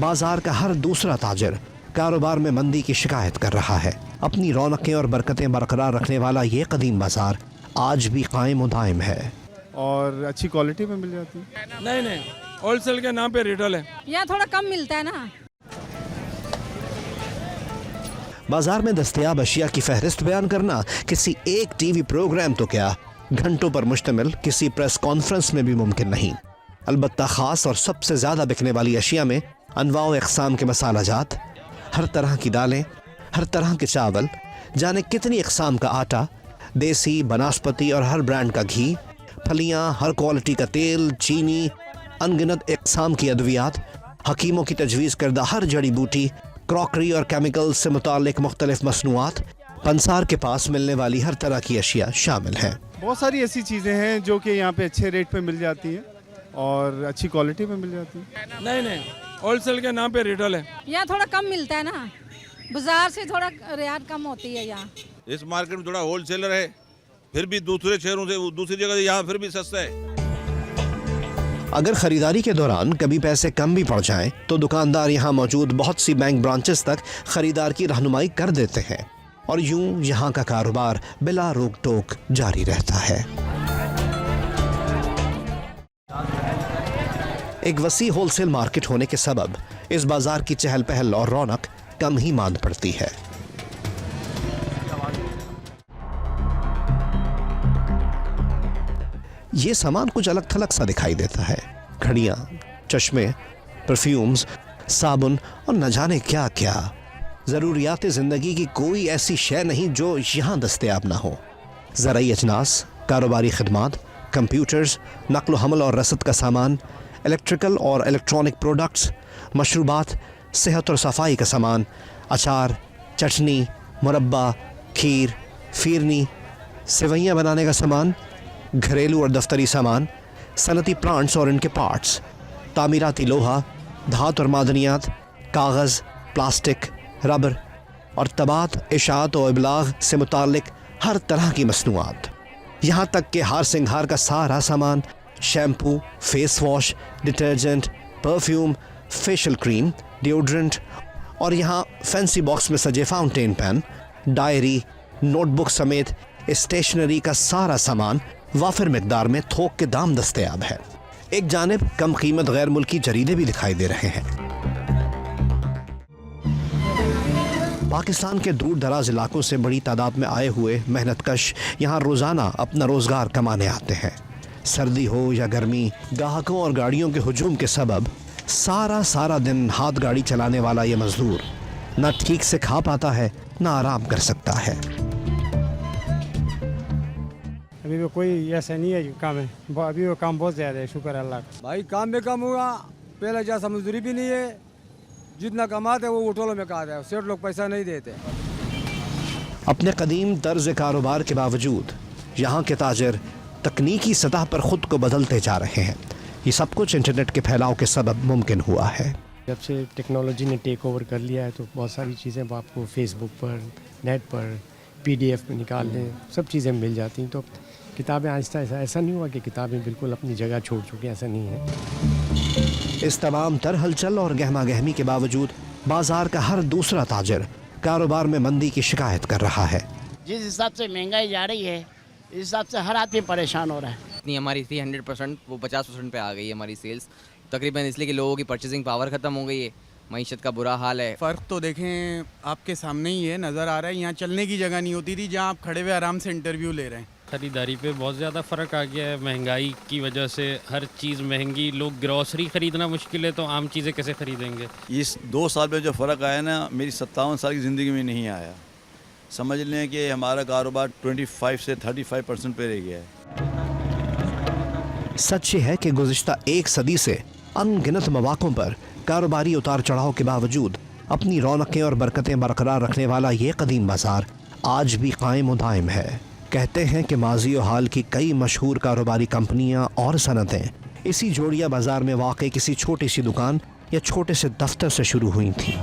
बाजार का हर दूसरा ताजिर कारोबार में मंदी की शिकायत कर रहा है। अपनी रौनकें और बरकतें बरकरार रखने वाला ये कदीम बाजार आज भी कायम और दायम है। और अच्छी क्वालिटी में मिल जाती है। नहीं, होलसेल के नाम पे रिटेल है। यहाँ थोड़ा कम मिलता है ना। बाजार में दस्तयाब अशिया की फहरिस्त बयान करना किसी एक टीवी प्रोग्राम तो क्या, घंटों पर मुश्तमिल किसी प्रेस कॉन्फ्रेंस में भी मुमकिन नहीं। अलबत्ता खास और सबसे ज्यादा बिकने वाली अशिया में अनवाओ इक़साम के मसाला जात, हर तरह की दालें, हर तरह के चावल, जाने कितनी इक़साम का आटा, देसी, बनास्पति और हर ब्रांड का घी, फलियां, हर क्वालिटी का तेल, चीनी, अनगिनत इक़साम की अद्वियात, हकीमों की तजवीज़ करदा हर जड़ी बूटी, क्रॉकरी और केमिकल से मुताल्लिक मुख्तलिफ मसनूआत, पंसार के पास मिलने वाली हर तरह की अशिया शामिल हैं। बहुत सारी ऐसी चीज़ें हैं जो कि यहाँ पे अच्छे रेट पे मिल जाती हैं और अच्छी क्वालिटी में मिल जाती है। नहीं, होलसेल के नाम पे रिटेल है। यहाँ थोड़ा कम मिलता है ना, बाजार से थोड़ा रियायत कम होती है यहाँ। इस मार्केट में थोड़ा होलसेलर है, फिर भी दूसरे शहरों से दूसरी जगह से यहाँ फिर भी सस्ता है। अगर खरीदारी के दौरान कभी पैसे कम भी पड़ जाएं, तो दुकानदार यहाँ मौजूद बहुत सी बैंक ब्रांचेस तक खरीदार की रहनुमाई कर देते हैं और यूं यहाँ का कारोबार बिला रोक टोक जारी रहता है। एक वसी होलसेल मार्केट होने के सबब इस बाजार की चहल पहल और रौनक कम ही मांद पड़ती है। ये सामान कुछ अलग थलग सा दिखाई देता है। घड़ियां, चश्मे, परफ्यूम्स, साबुन और न जाने क्या क्या। ज़रूरियात ज़िंदगी की कोई ऐसी शय नहीं जो यहाँ दस्तयाब ना हो। ज़राई अजनास, कारोबारी खिदमात, कंप्यूटर्स, नक्ल हमल और रसद का सामान, इलेक्ट्रिकल और इलेक्ट्रॉनिक प्रोडक्ट्स, मशरूबात, सेहत और सफाई का सामान, अचार, चटनी, मुरब्बा, खीर, फिरनी, सेवैयाँ बनाने का सामान, घरेलू और दफ्तरी सामान, सनती प्लांट्स और इनके पार्ट्स, तामीराती लोहा, धात और मादनियात, कागज़, प्लास्टिक, रबर और तबात, इशात और इबलाग से मुताल्लिक हर तरह की मसनूआत। यहाँ तक कि हार सिंगार का सारा सामान, shampoo, face wash, detergent, perfume, facial cream, deodorant और यहाँ फैंसी बॉक्स में सजे फाउंटेन पेन, डायरी, नोटबुक समेत स्टेशनरी का सारा सामान वाफिर मिकदार में थोक के दाम दस्तयाब है। एक जानिब कम कीमत गैर मुल्की जरीदे भी दिखाई दे रहे हैं। पाकिस्तान के दूर दराज इलाकों से बड़ी तादाद में आए हुए मेहनतकश यहाँ रोज़ाना अपना रोज़गार कमाने आते हैं। सर्दी हो या गर्मी, ग्राहकों और गाड़ियों के हुजूम के सबब सारा दिन हाथ गाड़ी चलाने वाला ये मजदूर न ठीक से खा पाता है, न आराम कर सकता है। अभी वो कोई ऐसा नहीं है जो काम है, अभी वो काम बहुत ज़्यादा है, शुक्र अल्लाह का। भाई काम में कम हुआ, पहले जैसा मजदूरी भी नहीं है, जितना कमाते हैं वो उठोलों में खाता है, सेठ लोग पैसा नहीं देते। अपने कदीम तर्ज कारोबार के बावजूद यहाँ के ताजिर तकनीकी सतह पर ख़ुद को बदलते जा रहे हैं। ये सब कुछ इंटरनेट के फैलाव के सबब मुमकिन हुआ है। जब से टेक्नोलॉजी ने टेक ओवर कर लिया है तो बहुत सारी चीज़ें आपको फेसबुक पर, नेट पर, PDF में निकाल लें, सब चीज़ें मिल जाती हैं। तो किताबें आहिस्ता ऐसा नहीं हुआ कि किताबें बिल्कुल अपनी जगह छोड़ चुकी, ऐसा नहीं है। इस तमाम तर हलचल और गहमा गहमी के बावजूद बाजार का हर दूसरा ताजिर कारोबार में मंदी की शिकायत कर रहा है। जिस हिसाब से महंगाई जा रही है, इस हिसाब से हर आदमी परेशान हो रहा है। इतनी हमारी थी 100%, वो 50% पे आ गई है हमारी सेल्स, तकरीबन इसलिए कि लोगों की परचेजिंग पावर ख़त्म हो गई है, मईशत का बुरा हाल है। फ़र्क तो देखें आपके सामने ही है, नज़र आ रहा है। यहाँ चलने की जगह नहीं होती थी जहाँ आप खड़े हुए आराम से इंटरव्यू ले रहे हैं। खरीदारी पे बहुत ज़्यादा फ़र्क आ गया है। महंगाई की वजह से हर चीज़ महंगी, लोग ग्रॉसरी ख़रीदना मुश्किल है तो आम चीज़ें कैसे ख़रीदेंगे। इस 2 साल में जो फ़र्क आया ना, मेरी 57 साल की ज़िंदगी में नहीं आया। समझ लें कि हमारा कारोबार 25 से 35% पे रह गया है। सच ये है कि गुज़िश्ता 1 सदी से अनगिनत मौक़ों पर कारोबारी उतार चढ़ाव के बावजूद अपनी रौनकें और बरकतें बरकरार रखने वाला ये कदीम बाजार आज भी कायम और दायम है। कहते हैं कि माजी और हाल की कई मशहूर कारोबारी कंपनियां और सनतें इसी जोड़िया बाजार में वाक़ई किसी छोटी सी दुकान या छोटे से दफ्तर से शुरू हुई थीं।